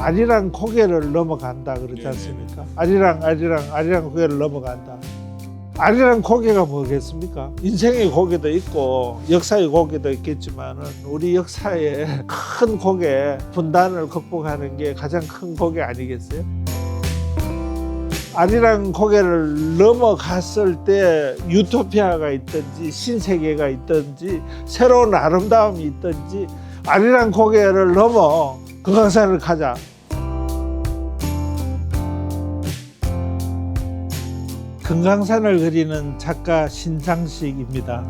아리랑 고개를 넘어간다 그러지 않습니까? 아리랑 고개를 넘어간다. 아리랑 고개가 뭐겠습니까? 인생의 고개도 있고 역사의 고개도 있겠지만은 우리 역사의 큰 고개, 분단을 극복하는 게 가장 큰 고개 아니겠어요? 아리랑 고개를 넘어갔을 때 유토피아가 있든지 신세계가 있든지 새로운 아름다움이 있든지 아리랑 고개를 넘어 금강산을 가자. 금강산을 그리는 작가 신장식입니다.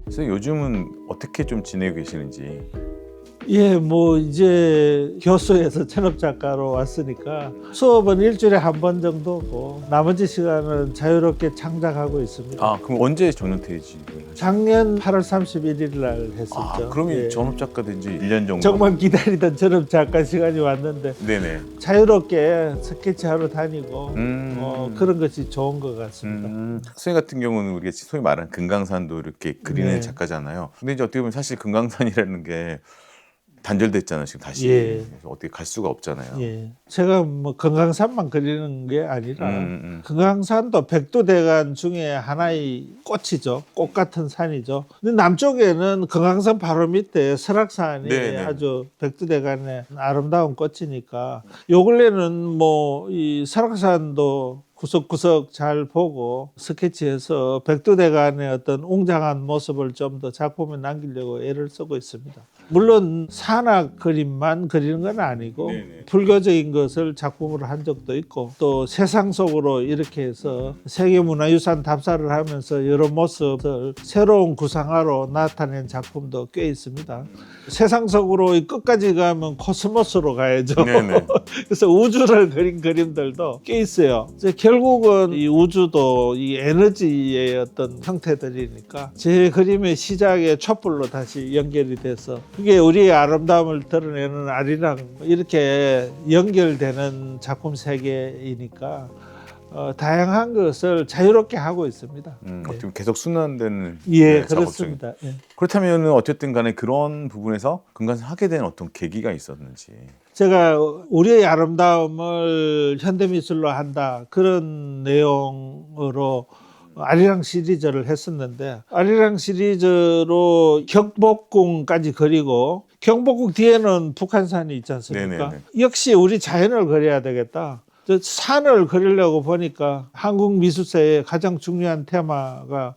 그래서 요즘은 어떻게 좀 지내고 계시는지. 예, 뭐 이제 교수에서 전업작가로 왔으니까 수업은 일주일에 한 번 정도고 나머지 시간은 자유롭게 창작하고 있습니다. 아, 그럼 언제 정년퇴직을 하셨어요? 작년 8월 31일 날 했었죠. 아, 그러면 예. 전업작가 된 지 1년 정도? 정말 기다리던 전업작가 시간이 왔는데 네네. 자유롭게 스케치하러 다니고 그런 것이 좋은 것 같습니다. 선생님 같은 경우는 우리가 소위 말하는 금강산도 이렇게 그리는 네. 작가잖아요. 근데 이제 어떻게 보면 사실 금강산이라는 게 단절됐잖아요, 지금 다시. 예. 그래서 어떻게 갈 수가 없잖아요. 예, 제가 뭐 금강산만 그리는 게 아니라 금강산도 백두대간 중에 하나의 꽃이죠. 꽃 같은 산이죠. 근데 남쪽에는 금강산 바로 밑에 설악산이 네네. 아주 백두대간의 아름다운 꽃이니까 요 근래는 뭐 이 설악산도 구석구석 잘 보고 스케치해서 백두대간의 어떤 웅장한 모습을 좀 더 작품에 남기려고 애를 쓰고 있습니다. 물론 산악 그림만 그리는 건 아니고 네네. 불교적인 것을 작품으로 한 적도 있고 또 세상 속으로 이렇게 해서 세계문화유산 답사를 하면서 여러 모습을 새로운 구상화로 나타낸 작품도 꽤 있습니다. 세상 속으로 끝까지 가면 코스모스로 가야죠. 네네. 그래서 우주를 그린 그림들도 꽤 있어요. 이제 결국은 이 우주도 이 에너지의 어떤 형태들이니까 제 그림의 시작의 촛불로 다시 연결이 돼서 그게 우리의 아름다움을 드러내는 아리랑 이렇게 연결되는 작품 세계이니까 다양한 것을 자유롭게 하고 있습니다. 어떻게 보면 계속 순환되는 예, 작업 그렇습니다. 예. 그렇다면 어쨌든 간에 그런 부분에서 금강산 하게 된 어떤 계기가 있었는지. 제가 우리의 아름다움을 현대미술로 한다 그런 내용으로 아리랑 시리즈를 했었는데 아리랑 시리즈로 경복궁까지 그리고 경복궁 뒤에는 북한산이 있지 않습니까? 네네네. 역시 우리 자연을 그려야 되겠다. 저 산을 그리려고 보니까 한국 미술사의 가장 중요한 테마가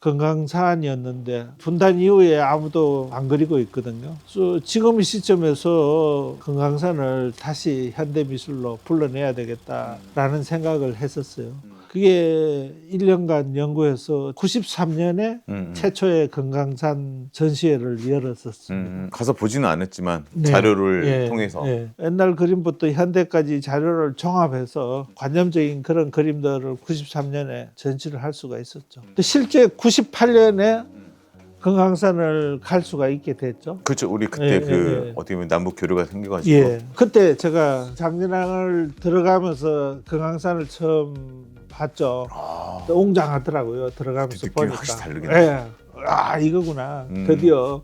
금강산이었는데 분단 이후에 아무도 안 그리고 있거든요. 그래서 지금 이 시점에서 금강산을 다시 현대미술로 불러내야 되겠다라는 생각을 했었어요. 그게 1년간 연구해서 93년에 최초의 금강산 전시회를 열었었습니다. 가서 보지는 않았지만 네. 자료를 예, 통해서. 예. 옛날 그림부터 현대까지 자료를 종합해서 관념적인 그런 그림들을 93년에 전시를 할 수가 있었죠. 실제 98년에 금강산을 갈 수가 있게 됐죠. 그렇죠. 우리 그때 예, 그 예. 어떻게 보면 남북 교류가 생겨가지고. 예. 그때 제가 장진항을 들어가면서 금강산을 처음 봤죠. 또 웅장하더라고요. 들어가면서 느낌이 보니까. 확실히 다르긴 예. 아, 이거구나. 드디어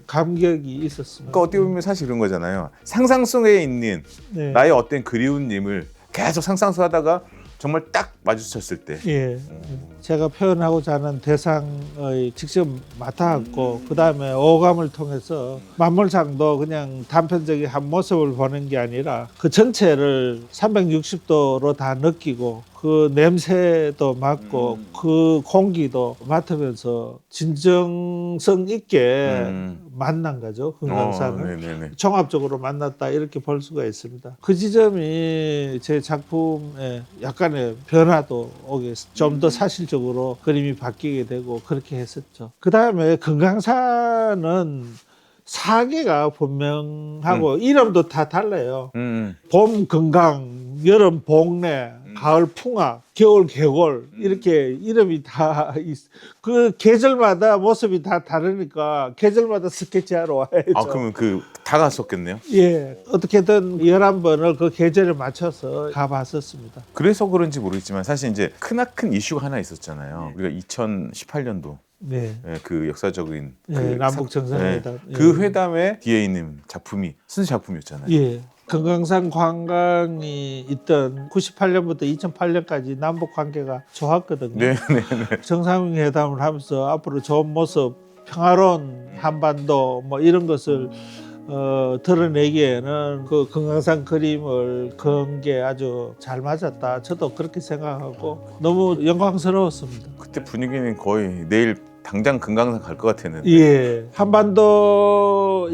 감격이 있었습니다. 그러니까 어떻게 보면 사실 그런 거잖아요. 상상 속에 있는 네. 나의 어떤 그리운님을 계속 상상 속에 하다가 정말 딱 마주쳤을 때. 예. 제가 표현하고자 하는 대상의 직접 맡아갖고 그 다음에 오감을 통해서 만물상도 그냥 단편적인 한 모습을 보는 게 아니라 그 전체를 360도로 다 느끼고 그 냄새도 맡고 그 공기도 맡으면서 진정성 있게 만난 거죠. 금강산을. 네네네. 종합적으로 만났다 이렇게 볼 수가 있습니다. 그 지점이 제 작품에 약간의 변화도 오게 좀 더 사실적으로 그림이 바뀌게 되고 그렇게 했었죠. 그 다음에 금강산은 사계가 분명하고 이름도 다 달라요. 봄 금강, 여름 복래 가을 풍화, 겨울 개골 이렇게 이름이 다 그 계절마다 모습이 다 다르니까 계절마다 스케치하러 와야죠. 아 그러면 그 다 갔었겠네요. 예, 어떻게든 11번을 그 계절에 맞춰서 가봤었습니다. 그래서 그런지 모르겠지만 사실 이제 크나큰 이슈가 하나 있었잖아요. 우리가 2018년도 네, 그 역사적인 예, 그 남북 정상회담. 예. 그 회담에 뒤에 있는 작품이 순수 작품이었잖아요. 예. 금강산 관광이 있던 98년부터 2008년까지 남북 관계가 좋았거든요. 네, 네. 정상회담을 하면서 앞으로 좋은 모습, 평화로운 한반도 뭐 이런 것을 드러내기에는 그 금강산 그림을 그은 게 아주 잘 맞았다. 저도 그렇게 생각하고 너무 영광스러웠습니다. 그때 분위기는 거의 내일 당장 금강산 갈 것 같았는데. 예, 한반도의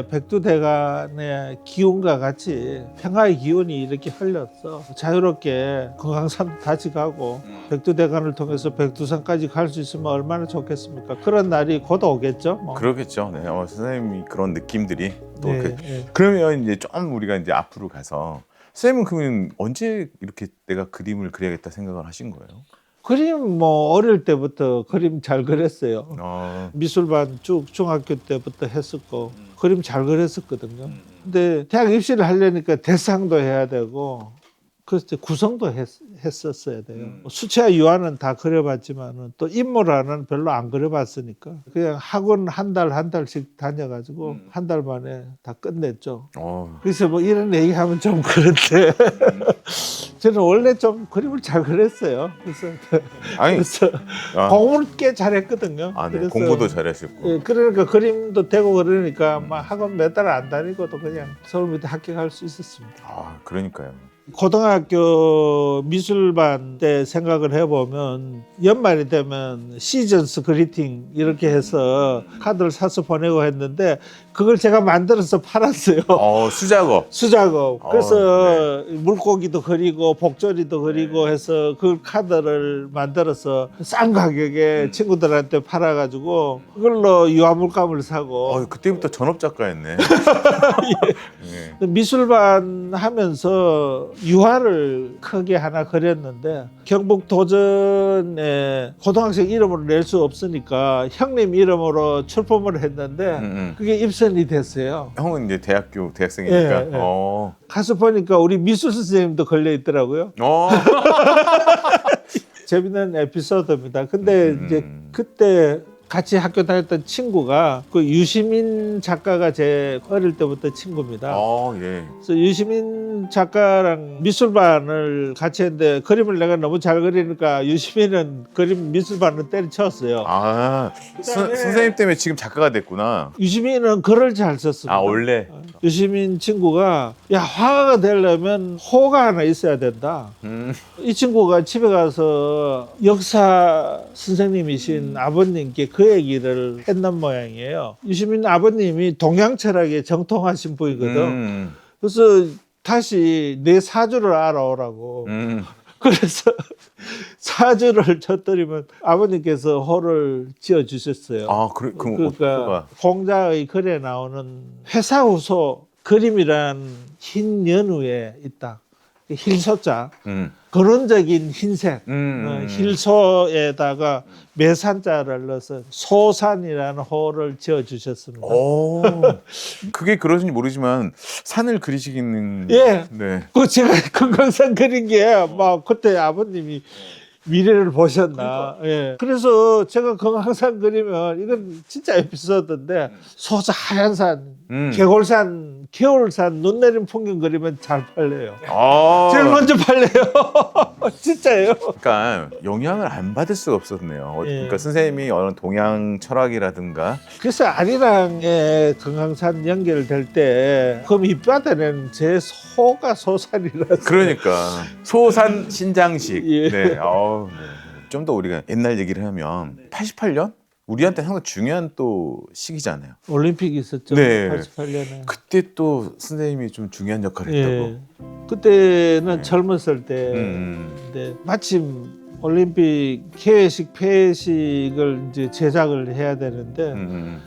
백두대간의 기운과 같이 평화의 기운이 이렇게 흘렀어. 자유롭게 금강산 다시 가고 백두대간을 통해서 백두산까지 갈 수 있으면 얼마나 좋겠습니까? 그런 날이 곧 오겠죠. 뭐. 그러겠죠. 네, 선생님이 그런 느낌들이 또 네, 그, 예. 그러면 이제 좀 우리가 이제 앞으로 가서 선생님은 그러면 언제 이렇게 내가 그림을 그려야겠다 생각을 하신 거예요? 그림 뭐 어릴 때부터 그림 잘 그렸어요. 미술반 쭉 중학교 때부터 했었고 그림 잘 그렸었거든요. 근데 대학 입시를 하려니까 대상도 해야 되고 그래서 구성도 했었어야 돼요. 수채화 유화는 다 그려봤지만은 또 인물화는 별로 안 그려봤으니까 그냥 학원 한 달씩 다녀가지고 한 달 만에 다 끝냈죠. 그래서 뭐 이런 얘기하면 좀 그런데 저는 원래 좀 그림을 잘 그렸어요. 그래서 공부를 꽤 잘했거든요. 네. 그래서 공부도 잘하셨고. 예, 그러니까 그림도 되고 그러니까 막 학원 몇 달 안 다니고도 그냥 서울미대 합격할 수 있었습니다. 그러니까요. 고등학교 미술반 때 생각을 해보면 연말이 되면 시즌스 그리팅 이렇게 해서 카드를 사서 보내고 했는데 그걸 제가 만들어서 팔았어요. 수작업. 수작업. 그래서 네. 물고기도 그리고 복조리도 그리고 해서 그 카드를 만들어서 싼 가격에 친구들한테 팔아가지고 그걸로 유화물감을 사고. 그때부터 전업 작가였네. 예. 미술반 하면서 유화를 크게 하나 그렸는데 경북 도전에 고등학생 이름으로 낼 수 없으니까 형님 이름으로 출품을 했는데 그게 입선이 됐어요. 형은 이제 대학교 대학생이니까. 예, 예. 가서 보니까 우리 미술 선생님도 걸려 있더라고요. 재밌는 에피소드입니다. 근데 이제 그때 같이 학교 다녔던 친구가 그 유시민 작가가 제 어릴 때부터 친구입니다. 예. 그래서 유시민 작가랑 미술반을 같이 했는데 그림을 내가 너무 잘 그리니까 유시민은 그림 미술반을 때려쳤어요. 선생님 때문에 지금 작가가 됐구나. 유시민은 글을 잘 썼습니다. 원래. 유시민 친구가 야 화가가 되려면 호가 하나 있어야 된다. 이 친구가 집에 가서 역사 선생님이신 아버님께 그 얘기를 했는 모양이에요. 유시민 아버님이 동양 철학에 정통하신 분이거든. 그래서 다시 내 사주를 알아오라고. 그래서 사주를 쳤더니면 아버님께서 호를 지어주셨어요. 그러니까 공자의 글에 나오는 회사후소 그림이란 흰 연우에 있다. 힐소자. 근원적인 흰색 힐소에다가 매산자를 넣어서 소산이라는 호를 지어주셨습니다. 그게 그러신지 모르지만 산을 그리시기는 예. 네. 그 제가 금강산 그린 게 막 그때 아버님이 미래를 보셨나. 예. 그래서 제가 금강산 그리면 이건 진짜 에피소드인데 소자 하얀 산, 개골산, 겨울산 눈 내린 풍경 그리면 잘 팔려요. 제일 먼저 팔려요. 진짜예요. 그러니까 영향을 안 받을 수가 없었네요. 예. 그러니까 선생님이 어느 동양 철학이라든가 그래서 아리랑에 금강산 연결될 때 그 밑바닥에는 제 소가 소산이라서. 그러니까 소산 신장식. 예. 네. 좀 더 우리가 옛날 얘기를 하면 88년 우리한테 상당히 중요한 또 시기잖아요. 올림픽이 있었죠. 네. 88년에. 그때 또 선생님이 좀 중요한 역할을 했다고. 예. 그때는 젊었을 때 근데 마침 올림픽 개회식 폐회식을 이제 제작을 해야 되는데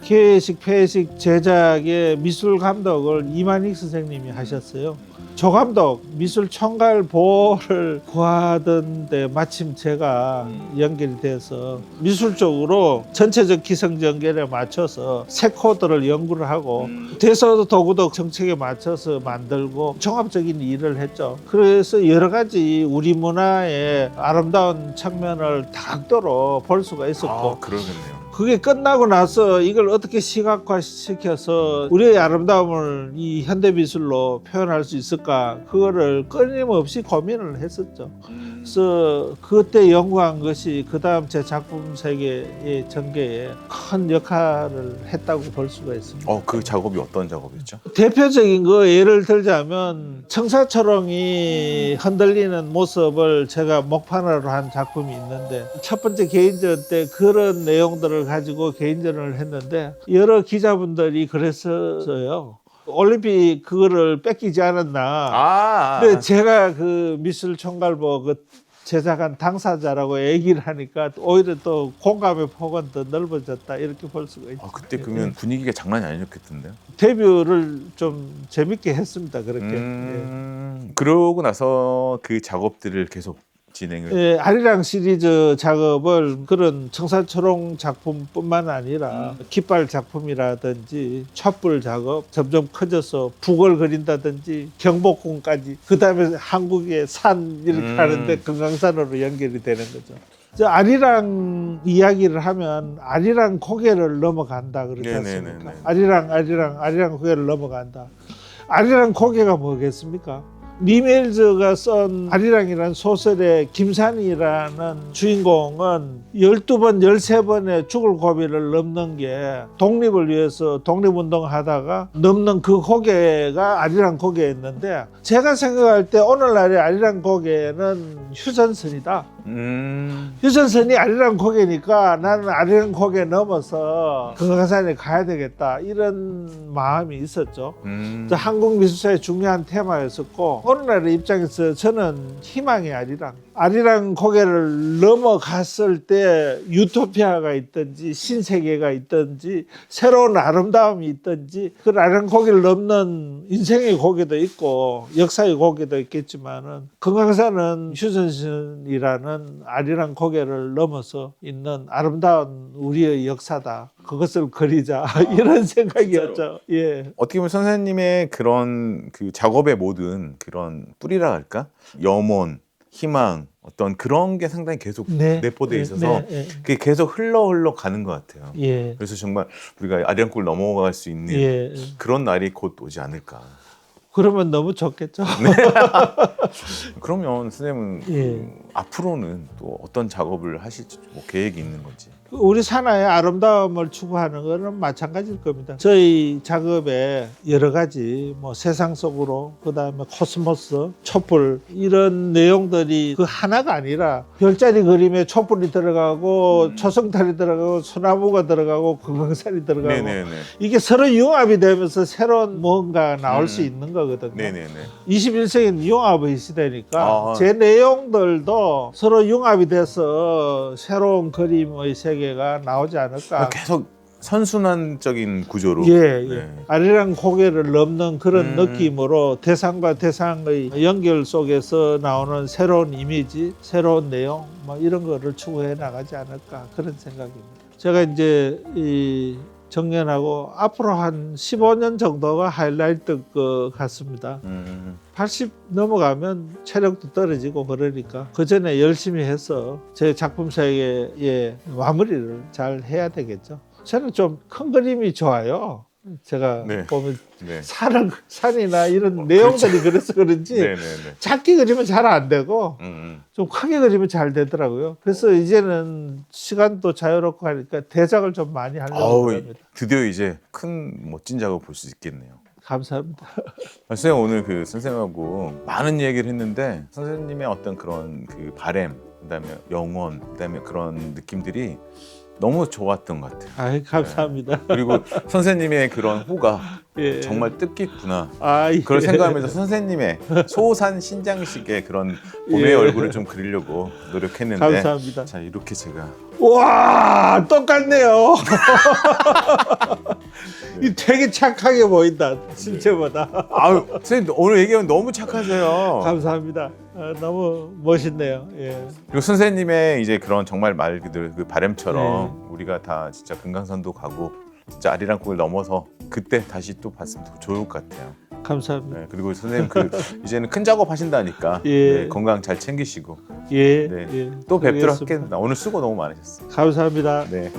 개회식 폐회식 제작의 미술 감독을 이만익 선생님이 하셨어요. 조감독 미술 총괄 보호를 구하던데 마침 제가 연결이 돼서 미술 쪽으로 전체적 기성전결에 맞춰서 새 코드를 연구를 하고 대서 도구도 정책에 맞춰서 만들고 종합적인 일을 했죠. 그래서 여러 가지 우리 문화의 아름다운 측면을 다각도로 볼 수가 있었고 그러겠네요. 그게 끝나고 나서 이걸 어떻게 시각화시켜서 우리의 아름다움을 이 현대미술로 표현할 수 있을까 그거를 끊임없이 고민을 했었죠. 그래서 그때 연구한 것이 그 다음 제 작품 세계의 전개에 큰 역할을 했다고 볼 수가 있습니다. 그 작업이 어떤 작업이었죠? 대표적인 거 예를 들자면 청사초롱이 흔들리는 모습을 제가 목판으로 한 작품이 있는데 첫 번째 개인전 때 그런 내용들을 가지고 개인전을 했는데 여러 기자분들이 그랬어요. 올림픽 그거를 뺏기지 않았나. 근데 제가 그 미술 총괄부 그 제작한 당사자라고 얘기를 하니까 오히려 또 공감의 폭은 더 넓어졌다 이렇게 볼 수가 있죠. 그때 그러면 분위기가 장난이 아니었겠던데요? 데뷔를 좀 재밌게 했습니다. 그렇게. 그러고 나서 그 작업들을 계속 진행을. 예, 아리랑 시리즈 작업을 그런 청사초롱 작품뿐만 아니라 깃발 작품이라든지 촛불 작업 점점 커져서 북을 그린다든지 경복궁까지 그다음에 한국의 산 이렇게 하는데 금강산으로 연결이 되는 거죠. 저 아리랑 이야기를 하면 아리랑 고개를 넘어간다 그러지 않습니까? 아리랑 고개를 넘어간다. 아리랑 고개가 뭐겠습니까? 리메일즈가 쓴 아리랑이라는 소설의 김산이라는 주인공은 12번, 13번의 죽을 고비를 넘는 게 독립을 위해서 독립운동하다가 넘는 그 고개가 아리랑 고개였는데 제가 생각할 때 오늘날의 아리랑 고개는 휴전선이다. 휴전선이 아리랑 고개니까 나는 아리랑 고개 넘어서 금강산에 가야 되겠다 이런 마음이 있었죠. 한국 미술사의 중요한 테마였었고 오늘날의 입장에서 저는 희망의 아리랑 고개를 넘어갔을 때 유토피아가 있든지 신세계가 있든지 새로운 아름다움이 있든지 그 아리랑 고개를 넘는 인생의 고개도 있고 역사의 고개도 있겠지만은 금강산은 휴전선이라는 아리랑 고개를 넘어서 있는 아름다운 우리의 역사다. 그것을 그리자 이런 생각이었죠. 예. 어떻게 보면 선생님의 그런 그 작업의 모든 그런 뿌리라 할까? 염원, 희망, 어떤 그런 게 상당히 계속 내포돼 있어서 그게 계속 흘러 가는 것 같아요. 예. 그래서 정말 우리가 아리랑골 넘어갈 수 있는 그런 날이 곧 오지 않을까. 그러면 너무 좋겠죠. 그러면 선생님은 앞으로는 또 어떤 작업을 하실지 뭐 계획이 있는 건지. 우리 산하의 아름다움을 추구하는 것은 마찬가지일 겁니다. 저희 작업에 여러 가지 뭐 세상 속으로 그다음에 코스모스, 촛불 이런 내용들이 그 하나가 아니라 별자리 그림에 촛불이 들어가고 초승달이 들어가고 소나무가 들어가고 금강산이 들어가고 이게 서로 융합이 되면서 새로운 뭔가 나올 수 있는 거거든요. 21세기는 융합의 시대니까 제 내용들도 서로 융합이 돼서 새로운 그림의 세계가 나오지 않을까. 계속 선순환적인 구조로. 아리랑 고개를 넘는 그런 느낌으로 대상과 대상의 연결 속에서 나오는 새로운 이미지, 새로운 내용 뭐 이런 거를 추구해 나가지 않을까 그런 생각입니다. 제가 이제 이 정년하고 앞으로 한 15년 정도가 하이라이트 것 같습니다. 80 넘어가면 체력도 떨어지고 그러니까 그 전에 열심히 해서 제 작품 세계의 마무리를 잘 해야 되겠죠. 저는 좀 큰 그림이 좋아요. 제가 보면 산이나 이런 내용들이 그래서 그런지 작게 그리면 잘 안 되고 좀 크게 그리면 잘 되더라고요. 그래서 이제는 시간도 자유롭고 하니까 대작을 좀 많이 하려고 합니다. 드디어 이제 큰 멋진 작업 볼 수 있겠네요. 감사합니다. 선생님 오늘 그 선생님하고 많은 얘기를 했는데 선생님의 어떤 그런 그 바램, 그다음에 영혼, 그다음에 그런 느낌들이 너무 좋았던 것 같아요. 감사합니다. 그리고 선생님의 그런 호가 정말 뜻깊구나. 그걸 생각하면서 선생님의 소산 신장식의 그런 봄의 얼굴을 좀 그리려고 노력했는데 감사합니다. 자 이렇게 제가 와 똑같네요. 이 되게 착하게 보인다 실제보다. 아유, 선생님 오늘 얘기하면 너무 착하세요. 감사합니다. 너무 멋있네요. 예. 그리고 선생님의 이제 그런 정말 말 그대로 그 바람처럼 우리가 다 진짜 금강산도 가고 진짜 아리랑곡을 넘어서 그때 다시 또 봤으면 더 좋을 것 같아요. 감사합니다. 네, 그리고 선생님 그 이제는 큰 작업 하신다니까 예. 네, 건강 잘 챙기시고 예. 네, 예. 또 뵙도록 알겠습니다. 하겠습니다. 오늘 수고 너무 많으셨어요. 감사합니다. 네.